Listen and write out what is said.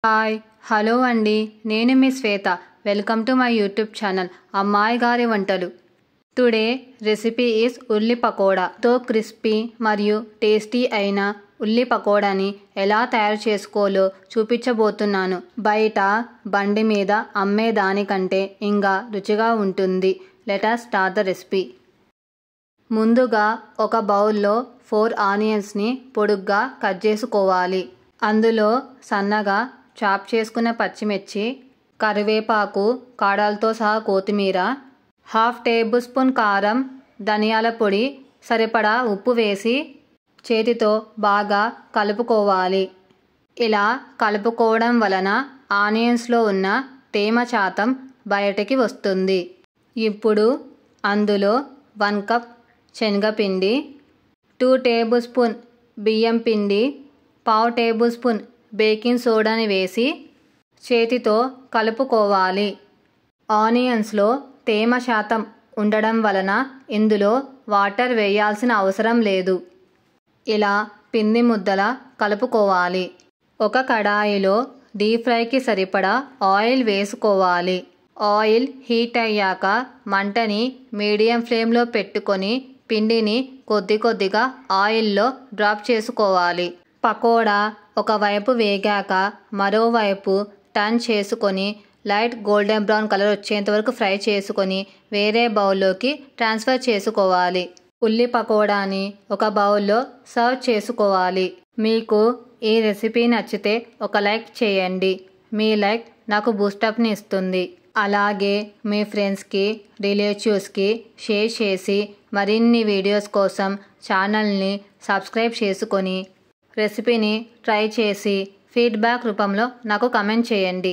Hi hello అండి, నేను మీ Shweta. Welcome to my YouTube channel అమ్మాయి గారి వంటలు. టుడే రెసిపీ ఈజ్ ఉల్లి పకోడా. తో క్రిస్పీ మరియు టేస్టీ అయిన ఉల్లి పకోడాని ఎలా తయారు చేసుకోవాలో చూపించబోతున్నాను. బయట బండి మీద అమ్మే దానికంటే ఇంకా రుచిగా ఉంటుంది. Let us start the recipe. ముందుగా ఒక బౌల్లో 4 ఆనియన్స్ని పొడుగ్గా కట్ చేసుకోవాలి. అందులో సన్నగా చాప్ చేసుకున్న పచ్చిమిర్చి, కరివేపాకు కాడలతో సహా కొత్తిమీర, 1/2 టేబుల్ స్పూన్ కారం, ధనియాల పొడి, సరిపడా ఉప్పు వేసి చేతితో బాగా కలుపుకోవాలి. ఇలా కలుపుకోవడం వలన ఆనియన్స్లో ఉన్న తేమ శాతం బయటికి వస్తుంది. ఇప్పుడు అందులో 1 కప్ శనగపిండి, 2 టేబుల్ స్పూన్ బియ్యం పిండి, 1/2 టేబుల్ స్పూన్ బేకింగ్ సోడాని వేసి చేతితో కలుపుకోవాలి. ఆనియన్స్లో తేమ శాతం ఉండడం వలన ఇందులో వాటర్ వేయాల్సిన అవసరం లేదు. ఇలా పిండి ముద్దలా కలుపుకోవాలి. ఒక కడాయిలో డీప్ ఫ్రైకి సరిపడా ఆయిల్ వేసుకోవాలి. ఆయిల్ హీట్ అయ్యాక మంటని మీడియం ఫ్లేమ్లో పెట్టుకొని పిండిని కొద్ది కొద్దిగా ఆయిల్లో డ్రాప్ చేసుకోవాలి. పకోడా ఒకవైపు వేగాక మరోవైపు టర్న్ చేసుకొని లైట్ గోల్డెన్ బ్రౌన్ కలర్ వచ్చేంత వరకు ఫ్రై చేసుకొని వేరే బౌల్లోకి ట్రాన్స్ఫర్ చేసుకోవాలి. ఉల్లి పకోడాని ఒక బౌల్లో సర్వ్ చేసుకోవాలి. మీకు ఈ రెసిపీ నచ్చితే ఒక లైక్ చేయండి. మీ లైక్ నాకు బూస్టప్ని ఇస్తుంది. అలాగే మీ ఫ్రెండ్స్కి, రిలేటివ్స్కి షేర్ చేసి మరిన్ని వీడియోస్ కోసం ఛానల్ని సబ్స్క్రైబ్ చేసుకొని రెసిపీని ట్రై చేసి ఫీడ్బ్యాక్ రూపంలో నాకు కమెంట్ చేయండి.